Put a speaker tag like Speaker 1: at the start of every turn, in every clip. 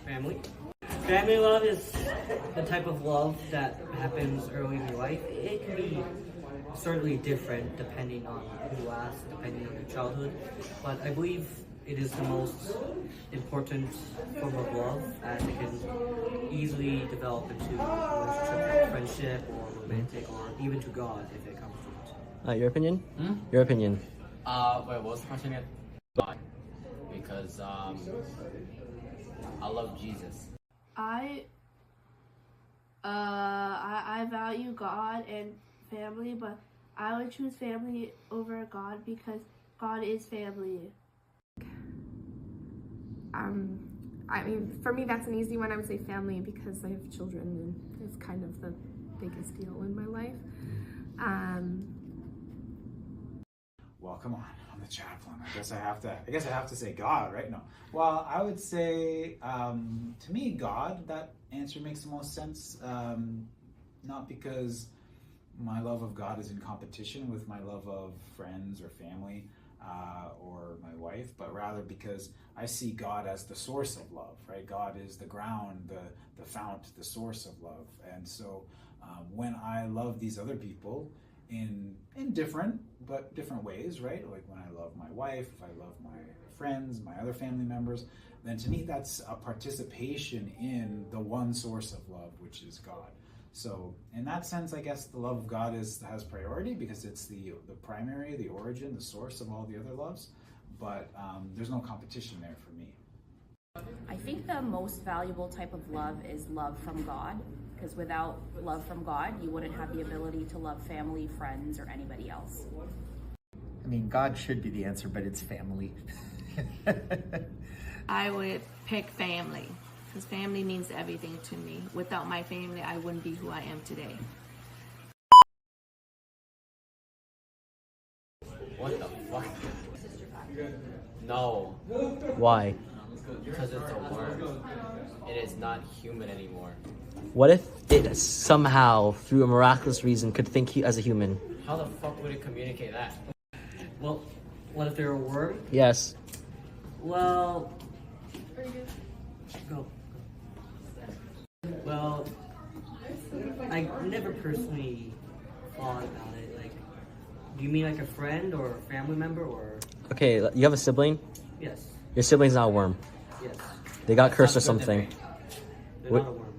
Speaker 1: Family. Family love is the type of love that happens early in your life. It can be certainly different depending on who you ask, depending on your childhood. But I believe it is the most important form of love, as it can easily develop into a relationship like friendship or romantic or even to God if it comes to it.
Speaker 2: Your opinion? Your opinion.
Speaker 3: Wait, what was the question again? God. Because, I love Jesus.
Speaker 4: I value God and family, but I would choose family over God because God is family.
Speaker 5: I mean, for me, that's an easy one. I would say family because I have children and it's kind of the biggest deal in my life.
Speaker 6: Well, come on, I'm the chaplain. I guess I have to say God, right? No. Well, I would say, to me, God. That answer makes the most sense. Not because my love of God is in competition with my love of friends or family or my wife, but rather because I see God as the source of love, right? God is the ground, the fount, the source of love. And so when I love these other people in different ways, right? Like when I love my wife, if I love my friends, my other family members, then to me that's a participation in the one source of love, which is God. So in that sense, I guess the love of God has priority because it's the primary, the origin, the source of all the other loves. But there's no competition there for me.
Speaker 7: I think the most valuable type of love is love from God, because without love from God, you wouldn't have the ability to love family, friends, or anybody else.
Speaker 8: I mean, God should be the answer, but it's family.
Speaker 9: I would pick family, because family means everything to me. Without my family, I wouldn't be who I am today.
Speaker 3: What the fuck? No.
Speaker 2: Why?
Speaker 3: Because it's a worm. It is not human anymore.
Speaker 2: What if it somehow, through a miraculous reason, could think as a human?
Speaker 3: How the fuck would it communicate that?
Speaker 1: Well, what if they're a worm?
Speaker 2: Yes.
Speaker 1: Well, go. Well, I never personally thought about it. Like, do you mean like a friend or a family member or?
Speaker 2: Okay, you have a sibling?
Speaker 1: Yes.
Speaker 2: Your sibling's not a worm.
Speaker 1: Yes.
Speaker 2: They got cursed or something.
Speaker 1: They're not a worm.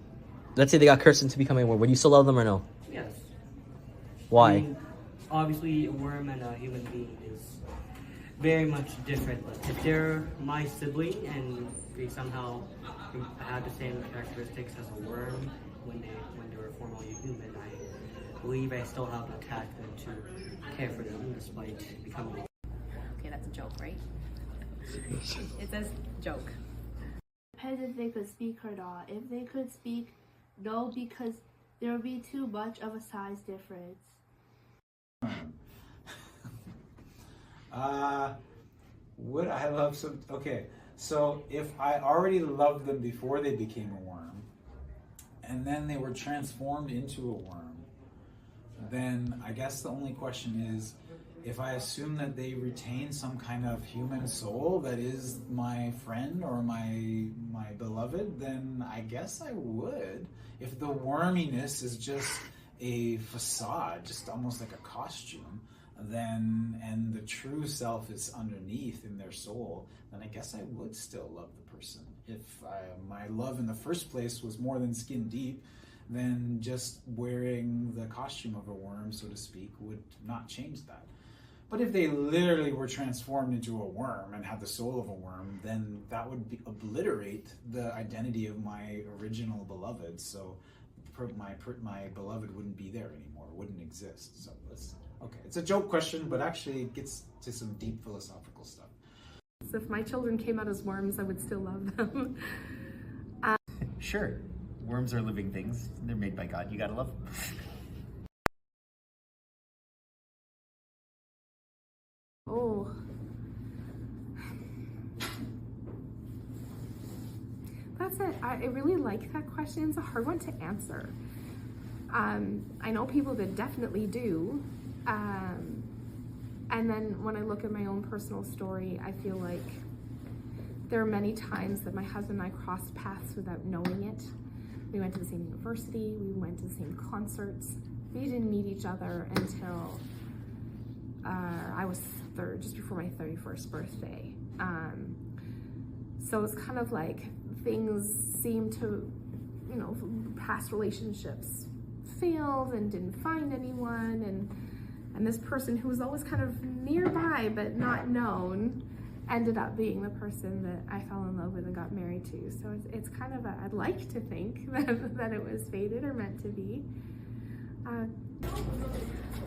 Speaker 2: Let's say they got cursed into becoming a worm. Would you still love them or no?
Speaker 1: Yes.
Speaker 2: Why?
Speaker 1: I mean, obviously, a worm and a human being is very much different. But if they're my sibling and they somehow have the same characteristics as a worm when they were formerly a human, I believe I still have the attachment to care for them despite becoming.
Speaker 7: Okay, that's a joke, right? It says joke.
Speaker 4: Depends if they could speak or not. If they could speak, no, because there would be too much of a size difference.
Speaker 6: Would I love some? Okay, so if I already loved them before they became a worm, and then they were transformed into a worm, then I guess the only question is, if I assume that they retain some kind of human soul that is my friend or my beloved, then I guess I would. If the worminess is just a facade, just almost like a costume, then and the true self is underneath in their soul, then I guess I would still love the person. If my love in the first place was more than skin deep, then just wearing the costume of a worm, so to speak, would not change that. But if they literally were transformed into a worm and had the soul of a worm, then that would obliterate the identity of my original beloved. So my beloved wouldn't be there anymore, wouldn't exist. So okay, it's a joke question, but actually it gets to some deep philosophical stuff.
Speaker 5: So if my children came out as worms, I would still love them.
Speaker 8: Sure. Worms are living things. They're made by God. You gotta love them.
Speaker 5: Oh. That's it. I really like that question. It's a hard one to answer. I know people that definitely do. And then when I look at my own personal story, I feel like There are many times that my husband and I crossed paths without knowing it. We went to the same university, we went to the same concerts. We didn't meet each other until I was just before my 31st birthday. So it's kind of like things seem to, past relationships failed and didn't find anyone, and this person who was always kind of nearby but not known ended up being the person that I fell in love with and got married to. So it's kind of I'd like to think that it was fated or meant to be.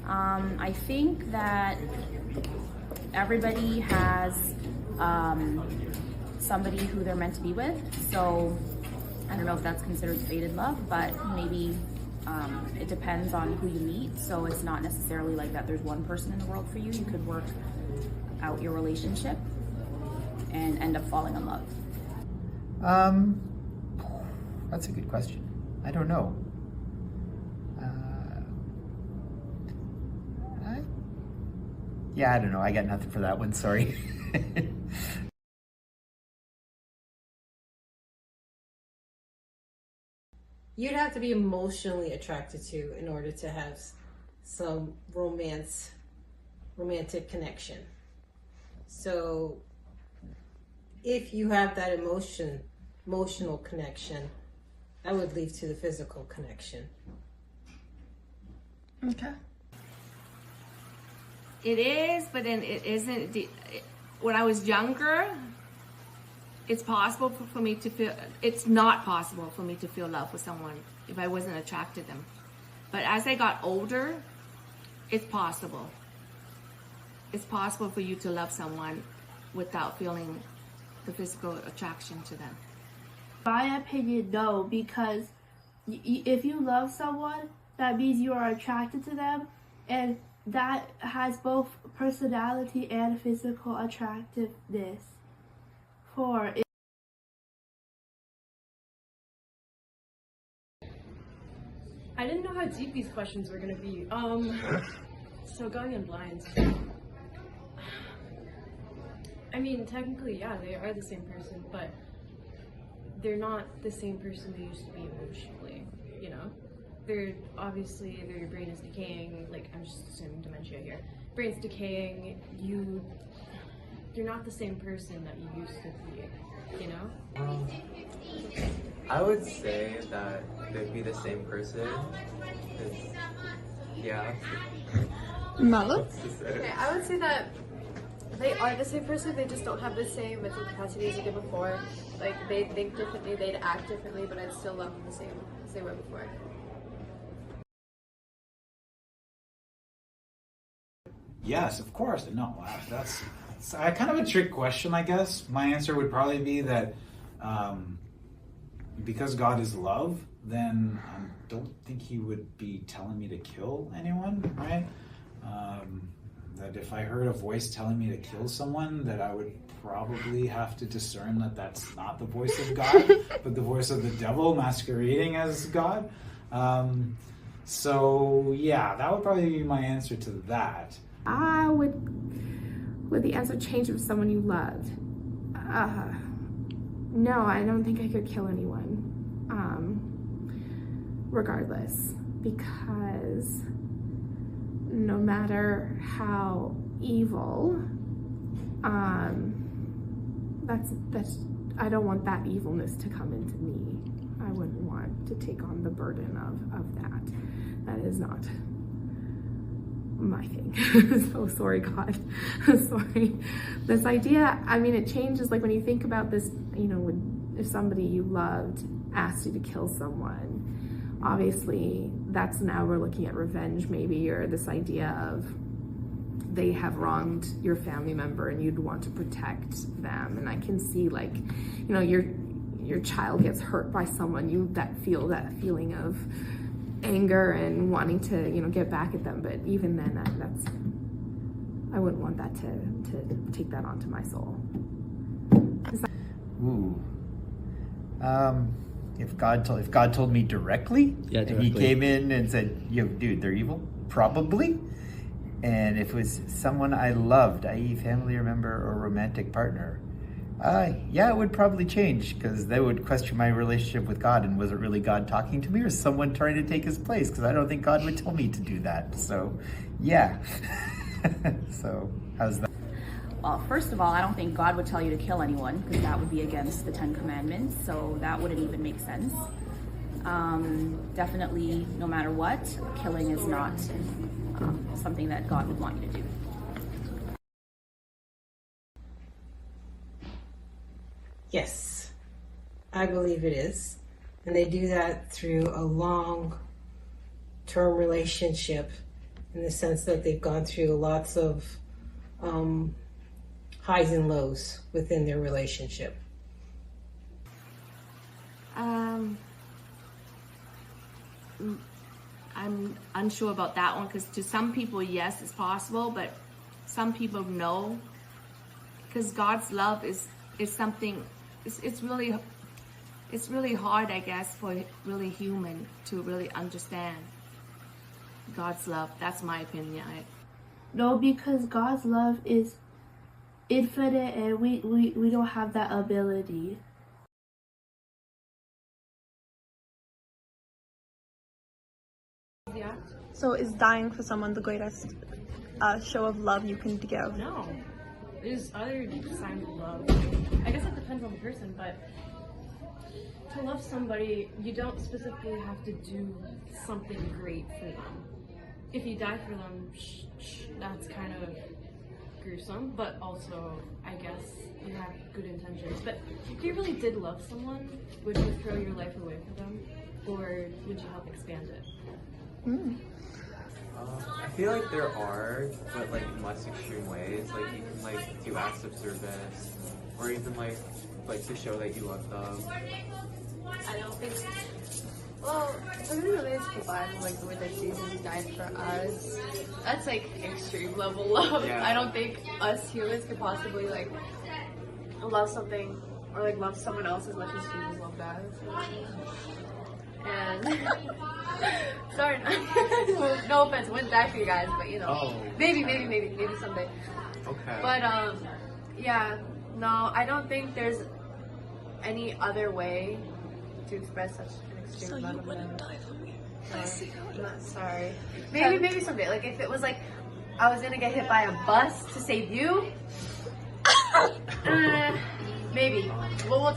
Speaker 7: I think that everybody has somebody who they're meant to be with. So I don't know if that's considered fated love, but maybe it depends on who you meet. So it's not necessarily like that there's one person in the world for you. You could work out your relationship and end up falling in love.
Speaker 8: That's a good question. I don't know. I don't know. I got nothing for that one. Sorry.
Speaker 10: You'd have to be emotionally attracted to in order to have some romantic connection. So if you have that emotional connection, that would lead to the physical connection.
Speaker 9: Okay. It is, but then it isn't. When I was younger, it's possible for me to feel, it's not possible for me to feel love with someone if I wasn't attracted to them. But as I got older, it's possible. It's possible for you to love someone without feeling the physical attraction to them.
Speaker 4: My opinion, no, because if you love someone, that means you are attracted to them, and that has both personality and physical attractiveness.
Speaker 11: I didn't know how deep these questions were gonna be. So going in blind. I mean, technically, yeah, they are the same person, but they're not the same person they used to be emotionally, They're obviously, their brain is decaying, like, I'm just assuming dementia here. Brain's decaying, you're not the same person that you used to be,
Speaker 3: I would say that they'd be the same person. Yeah.
Speaker 12: Malo? Okay, I would say that they are the same person, they just don't have the same mental capacity as they did before. Like, they think differently, they'd act differently, but I'd still love them the same way before.
Speaker 6: Yes, of course. No, that's kind of a trick question, I guess. My answer would probably be that because God is love, then I don't think he would be telling me to kill anyone, right? That if I heard a voice telling me to kill someone, that I would probably have to discern that that's not the voice of God, but the voice of the devil masquerading as God. So yeah, that would probably be my answer to that.
Speaker 5: Would the answer change with someone you loved? No, I don't think I could kill anyone, regardless, because no matter how evil, that's I don't want that evilness to come into me. I wouldn't want to take on the burden of that. That is not my thing. So sorry, God. Sorry. This idea, I mean, it changes, like when you think about this, if somebody you loved asked you to kill someone, obviously that's now we're looking at revenge maybe, or this idea of they have wronged your family member and you'd want to protect them. And I can see, like, your child gets hurt by someone, that feeling of anger and wanting to get back at them, but even then I wouldn't want that to take that onto my soul.
Speaker 8: Ooh. If God told me directly, and he came in and said, dude, they're evil, probably. And if it was someone I loved, i.e. family member or romantic partner, Yeah, it would probably change because they would question my relationship with God and was it really God talking to me or someone trying to take his place? Because I don't think God would tell me to do that. So, yeah. So, how's that?
Speaker 7: Well, first of all, I don't think God would tell you to kill anyone because that would be against the 10 Commandments. So that wouldn't even make sense. Definitely, no matter what, killing is not something that God would want you to do.
Speaker 10: Yes, I believe it is. And they do that through a long-term relationship in the sense that they've gone through lots of highs and lows within their relationship.
Speaker 9: I'm unsure about that one because to some people, yes, it's possible, but some people no. Because God's love is something. It's really hard, I guess, for really human to really understand God's love. That's my opinion.
Speaker 4: No, because God's love is infinite and we don't have that ability.
Speaker 12: So is dying for someone the greatest show of love you can give?
Speaker 11: No. There's other signs of love. I guess it depends on the person, but to love somebody, you don't specifically have to do something great for them. If you die for them, that's kind of gruesome, but also, I guess, you have good intentions. But if you really did love someone, would you throw your life away for them? Or would you help expand it?
Speaker 3: I feel like there are, but like in less extreme ways. Like you can like do acts of service, or even like to show that you love them.
Speaker 12: I don't think. Well, for me, really, it's the Bible, like the way that Jesus died for us. That's like extreme level love.
Speaker 3: Yeah.
Speaker 12: I don't think us humans could possibly like love something or like love someone else as much as Jesus loved us. And sorry, no offense, wouldn't die for you guys, but you know, maybe someday.
Speaker 3: Okay.
Speaker 12: But yeah, no, I don't think there's any other way to express such an extreme love. So you wouldn't die for me. I'm not sorry. Maybe someday. Like if it was like I was gonna get hit by a bus to save you, maybe. We'll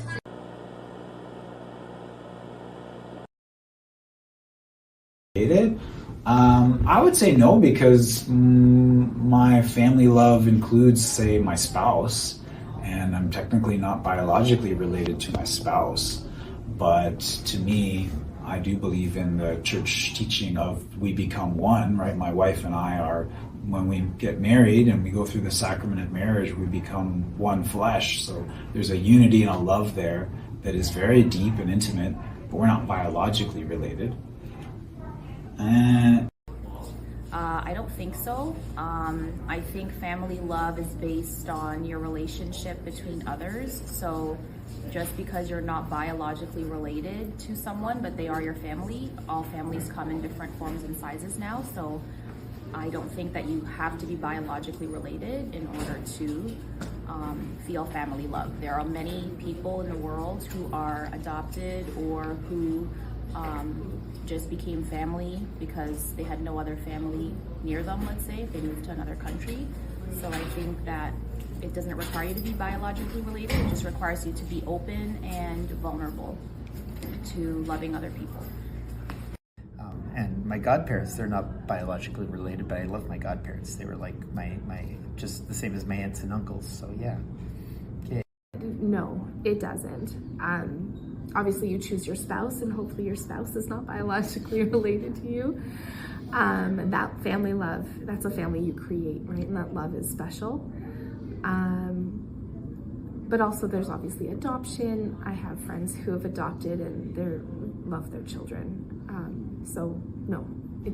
Speaker 6: I would say no because my family love includes, say, my spouse, and I'm technically not biologically related to my spouse. But to me, I do believe in the church teaching of we become one, right? My wife and I are, when we get married and we go through the sacrament of marriage, we become one flesh. So there's a unity and a love there that is very deep and intimate, but we're not biologically related.
Speaker 7: I don't think so. I think family love is based on your relationship between others. So just because you're not biologically related to someone, but they are your family, all families come in different forms and sizes now. So I don't think that you have to be biologically related in order to feel family love. There are many people in the world who are adopted or who just became family because they had no other family near them, let's say, if they moved to another country. So I think that it doesn't require you to be biologically related, it just requires you to be open and vulnerable to loving other people.
Speaker 8: And my godparents, they're not biologically related, but I love my godparents. They were like my just the same as my aunts and uncles, so yeah. Okay.
Speaker 5: No, it doesn't. Obviously you choose your spouse and hopefully your spouse is not biologically related to you. That family love, that's a family you create, right? And that love is special. But also there's obviously adoption. I have friends who have adopted and they love their children. So no,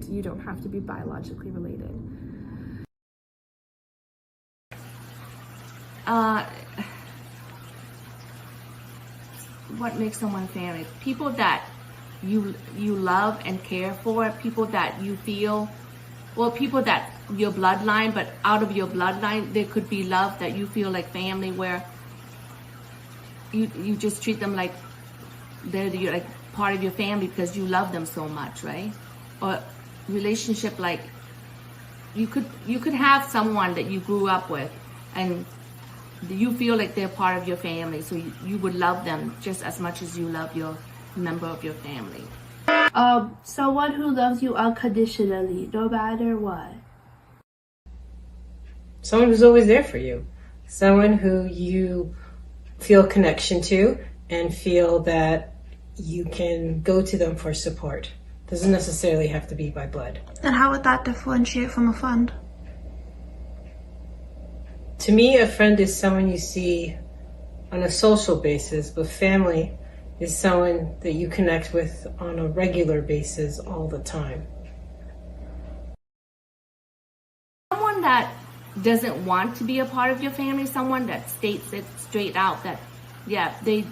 Speaker 5: you don't have to be biologically related.
Speaker 9: What makes someone family? People that you love and care for, people that you feel, well, people that your bloodline, but out of your bloodline, there could be love that you feel like family, where you just treat them like they're like part of your family because you love them so much, right? Or relationship, like you could have someone that you grew up with and you feel like they're part of your family, so you would love them just as much as you love your member of your family.
Speaker 4: Someone who loves you unconditionally, no matter what.
Speaker 10: Someone who's always there for you. Someone who you feel connection to and feel that you can go to them for support. Doesn't necessarily have to be by blood.
Speaker 13: And how would that differentiate from a friend?
Speaker 10: To me, a friend is someone you see on a social basis, but family is someone that you connect with on a regular basis all the time.
Speaker 9: Someone that doesn't want to be a part of your family, someone that states it straight out that, yeah, they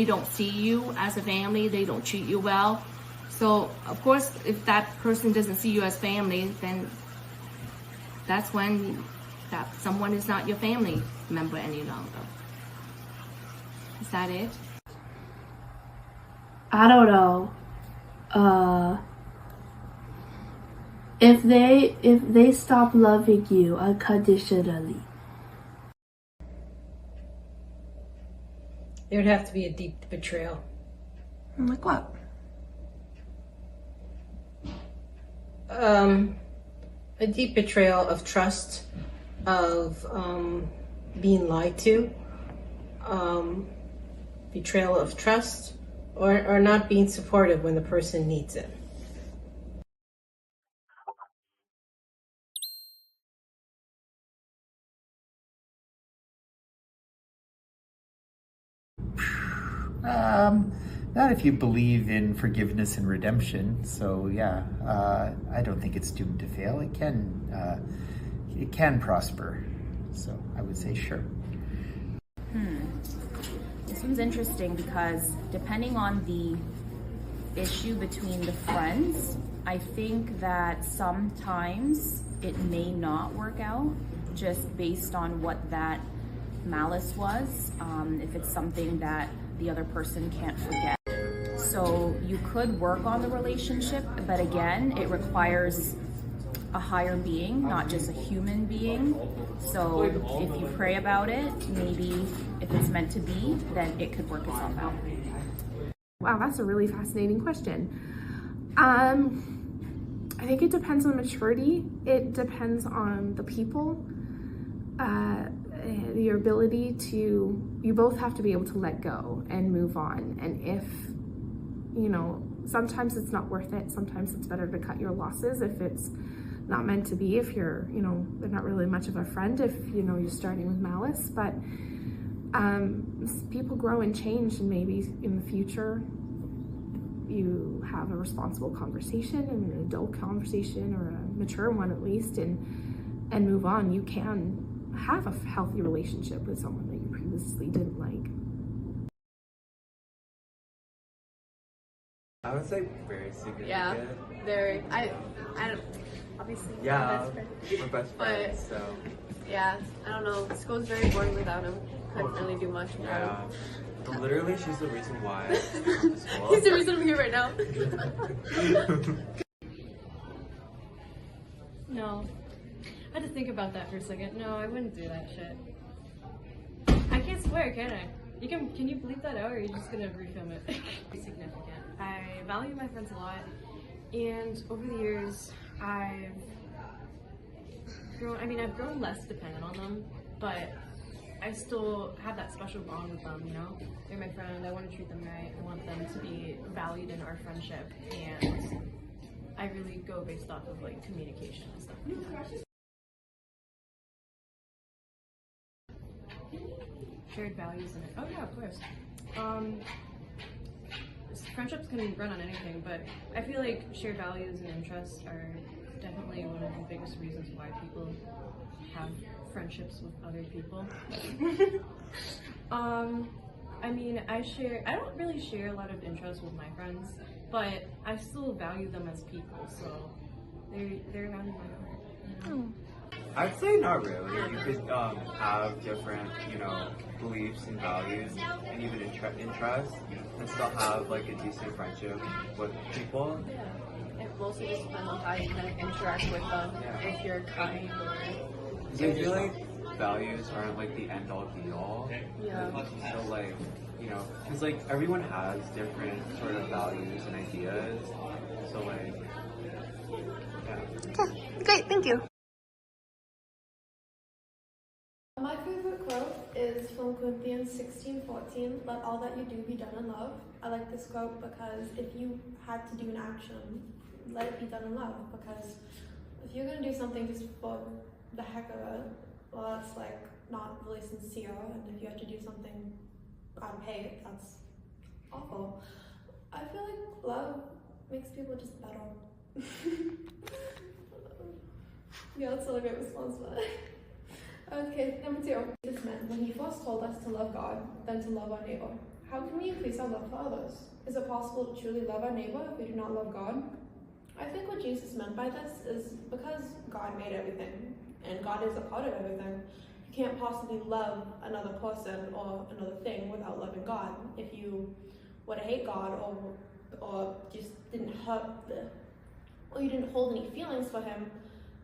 Speaker 9: don't see you as a family, they don't treat you well. So, of course, if that person doesn't see you as family, then that's when that someone is not your family member any longer. Is that it?
Speaker 4: I don't know. If they stop loving you unconditionally,
Speaker 10: There would have to be a deep betrayal.
Speaker 13: Like what?
Speaker 10: A deep betrayal of trust, of being lied to, betrayal of trust, or not being supportive when the person needs it.
Speaker 8: Not if you believe in forgiveness and redemption. So yeah, I don't think it's doomed to fail. It can prosper. So I would say sure.
Speaker 7: This one's interesting because depending on the issue between the friends, I think that sometimes it may not work out just based on what that malice was, if it's something that the other person can't forget. So you could work on the relationship, but again, it requires a higher being, not just a human being. So if you pray about it, maybe if it's meant to be, then it could work itself out.
Speaker 5: Wow, that's a really fascinating question. I think it depends on maturity. It depends on the people. Your ability to, you both have to be able to let go and move on. And if, sometimes it's not worth it. Sometimes it's better to cut your losses if it's not meant to be, if you're, they're not really much of a friend, if, you're starting with malice. But people grow and change, and maybe in the future you have a responsible conversation, and an adult conversation, or a mature one at least, and move on. You can have a healthy relationship with someone that you previously didn't like.
Speaker 3: I would say very significant.
Speaker 12: Yeah, very. I don't, obviously.
Speaker 3: Yeah,
Speaker 12: we're
Speaker 3: best friends, so.
Speaker 12: Yeah, I don't know. School's very boring without him. Couldn't really do much without him.
Speaker 3: Yeah, literally, she's the reason why I went to school.
Speaker 12: He's the reason I'm here right now.
Speaker 11: No. I had to think about that for a second. No, I wouldn't do that shit. I can't swear, can I? Can you bleep that out, or are you just gonna refilm it? Significant. I value my friends a lot, and over the years, I've grown less dependent on them, but I still have that special bond with them, They're my friend, I want to treat them right, I want them to be valued in our friendship, and I really go based off of communication and stuff like that. Shared values in it. Oh yeah, of course. Friendships can run on anything, but I feel like shared values and interests are definitely one of the biggest reasons why people have friendships with other people. I don't really share a lot of interests with my friends, but I still value them as people, so they're around in my heart.
Speaker 3: I'd say not really. You could have different, you know, beliefs and values and even interests and still have like a decent friendship with people.
Speaker 12: Yeah. It mostly just depends on how you kind of interact with them. If you're kind or.
Speaker 3: So I feel like values aren't like the end all be all.
Speaker 12: Yeah.
Speaker 3: So like, you know, because like everyone has different sort of values and ideas. So like, yeah.
Speaker 13: Okay, great, thank you.
Speaker 4: My favorite quote is from Corinthians 16:14, let all that you do be done in love. I like this quote because if you had to do an action, let it be done in love, because if you're going to do something just for the heck of it, well, that's like not really sincere, and if you have to do something out of hate, that's awful. I feel like love makes people just better. Yeah, that's not a great response, but okay, number 2. Jesus meant when he first told us to love God, then to love our neighbor. How can we increase our love for others? Is it possible to truly love our neighbor if we do not love God? I think what Jesus meant by this is because God made everything, and God is a part of everything, you can't possibly love another person or another thing without loving God. If you were to hate God or just didn't or you didn't hold any feelings for him,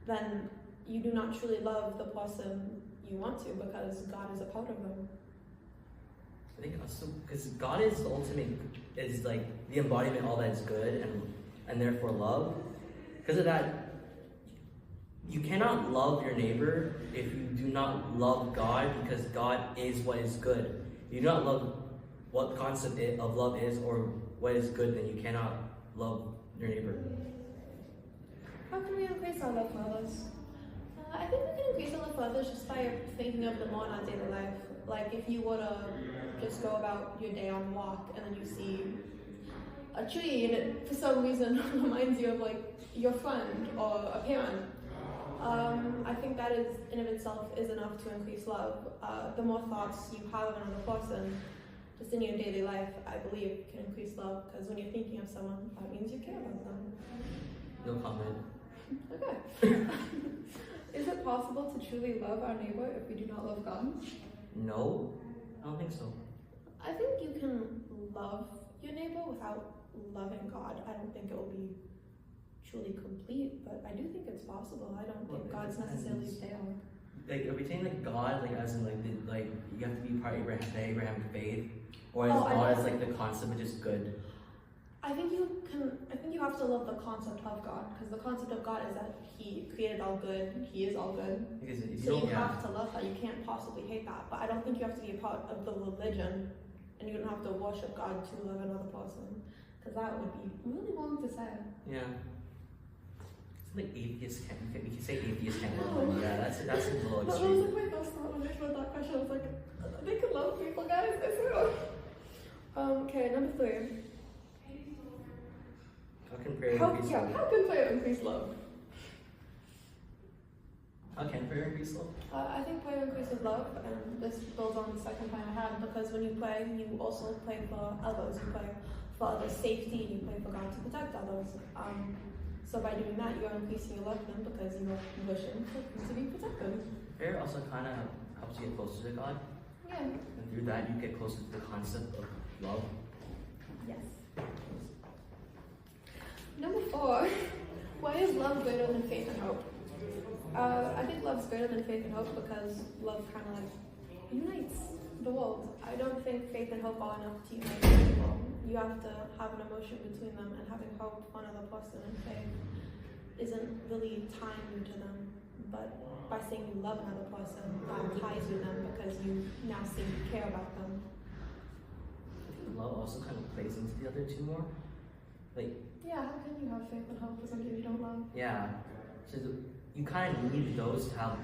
Speaker 4: then you do not truly love the person you want to, because God is a part of them.
Speaker 2: I think also because God is the ultimate, is like the embodiment of all that is good and therefore love. Because of that, you cannot love your neighbor if you do not love God, because God is what is good. If you do not love what the concept of love is or what is good, then you cannot love your neighbor.
Speaker 4: How can we increase our love for others? I think we can increase our love for others just by thinking of them more in our daily life. Like if you were to just go about your day on a walk and then you see a tree and it for some reason reminds you of like your friend or a parent, I think that is in of itself is enough to increase love. The more thoughts you have of another person just in your daily life, I believe can increase love, because when you're thinking of someone, that means you care about them.
Speaker 2: No comment.
Speaker 4: Okay. Is it possible to truly love our neighbor if we do not love God?
Speaker 2: No, I don't think so.
Speaker 4: I think you can love your neighbor without loving God. I don't think it will be truly complete, but I do think it's possible. I don't think God's necessarily there.
Speaker 2: Like, are we saying like God, like as in like you have to be part of the Abrahamic faith, or is God as like the concept which is good?
Speaker 4: I think you have to love the concept of God, because the concept of God is that He created all good, He is all good. So you have to love that. You can't possibly hate that. But I don't think you have to be a part of the religion, and you don't have to worship God to love another person, because that would be really wrong to say.
Speaker 2: Yeah. It's like atheists can't. We can say atheists can't love. Yeah, that's a little
Speaker 4: That
Speaker 2: extreme.
Speaker 4: was like my first thought when I heard that question. I was like, they can love people, guys. I swear. Okay, number 3.
Speaker 2: How can prayer increase love?
Speaker 4: How can prayer increase love?
Speaker 2: How can prayer increase love?
Speaker 4: I think prayer increases love, and this builds on the second point I had, because when you pray, you also pray for others. You pray for others' safety, and you pray for God to protect others. So by doing that, you're increasing your love for them, because you're wishing for them to be protected.
Speaker 2: Prayer also kind of helps you get closer to God.
Speaker 4: Yeah.
Speaker 2: And through that, you get closer to the concept of love.
Speaker 4: Yes. Number 4, why is love greater than faith and hope? I think love's greater than faith and hope because love kind of like unites the world. I don't think faith and hope are enough to unite people. You have to have an emotion between them, and having hope for another person and faith isn't really tying you to them. But by saying you love another person, that ties you to them, because you now say you care about them.
Speaker 2: I think love also kind of plays into the other two more. Like,
Speaker 4: yeah, how can you have faith and hope for something you don't love?
Speaker 2: Yeah, so you kind of need those to have,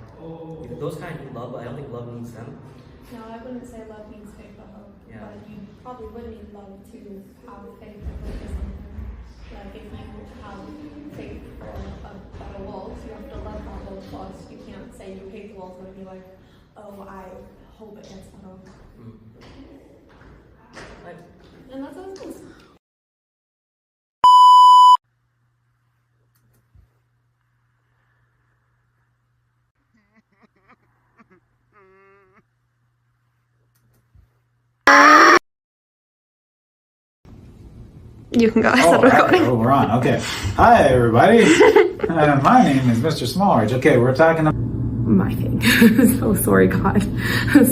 Speaker 2: those kind of need love, but I don't think love needs them.
Speaker 4: No, I wouldn't say love needs faith or hope, but you probably would need love to have faith or hope for something. Like if you have faith for a better world, you have to love that world first. You can't say you hate the world and be like, oh, I hope it gets better. And that's how it is.
Speaker 13: You can go. I
Speaker 6: Oh,
Speaker 13: said recording.
Speaker 6: oh, we're on. Okay. Hi, everybody. My name is Mr. Smallridge. Okay, we're talking about
Speaker 5: My thing. So sorry, God.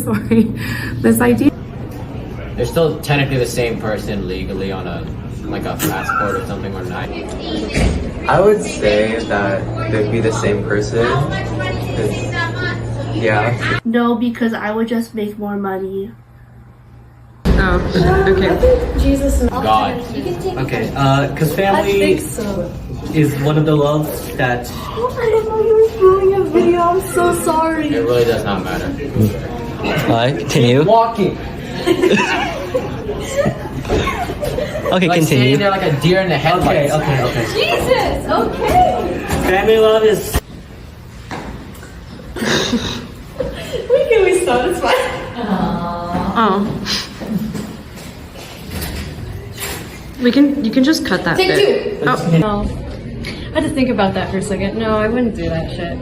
Speaker 5: Sorry. This idea.
Speaker 14: They're still technically the same person legally on a passport or something or not.
Speaker 3: I would say that they'd be the same person. 'Cause, yeah.
Speaker 4: No, because I would just make more money.
Speaker 5: Oh, okay.
Speaker 11: Jesus.
Speaker 14: God.
Speaker 1: Okay, because family is one of the loves that
Speaker 11: I didn't know you were doing a video. I'm so sorry.
Speaker 14: It really does not matter.
Speaker 2: Alright, continue.
Speaker 14: Walking.
Speaker 2: Okay,
Speaker 14: Like
Speaker 2: continue.
Speaker 14: standing there like a deer in the headlights.
Speaker 1: okay.
Speaker 11: Jesus, okay.
Speaker 1: Family love is
Speaker 11: Wait, can we stop? It's fine.
Speaker 5: Oh. You can just cut that
Speaker 11: Take
Speaker 5: bit.
Speaker 11: two.
Speaker 5: Oh.
Speaker 11: No. I had to think about that for a second. No, I wouldn't do that shit.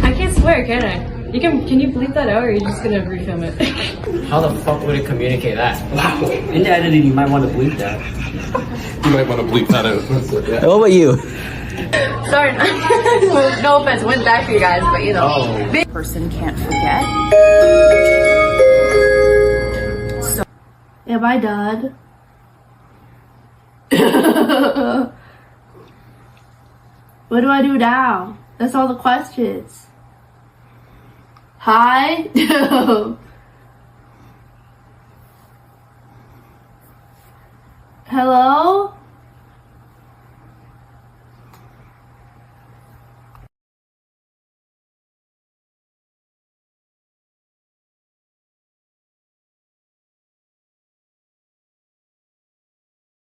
Speaker 11: I can't swear, can I? Can you bleep that out, or are you just gonna refilm it?
Speaker 14: How the fuck would it communicate that?
Speaker 1: in the editing. You might want to bleep that.
Speaker 15: You might want to bleep that out.
Speaker 2: What about you?
Speaker 12: Sorry, no offense, wouldn't die for you guys, but you know.
Speaker 7: Person can't forget. So
Speaker 4: Am I done? What do I do now? That's all the questions. Hi? Hello?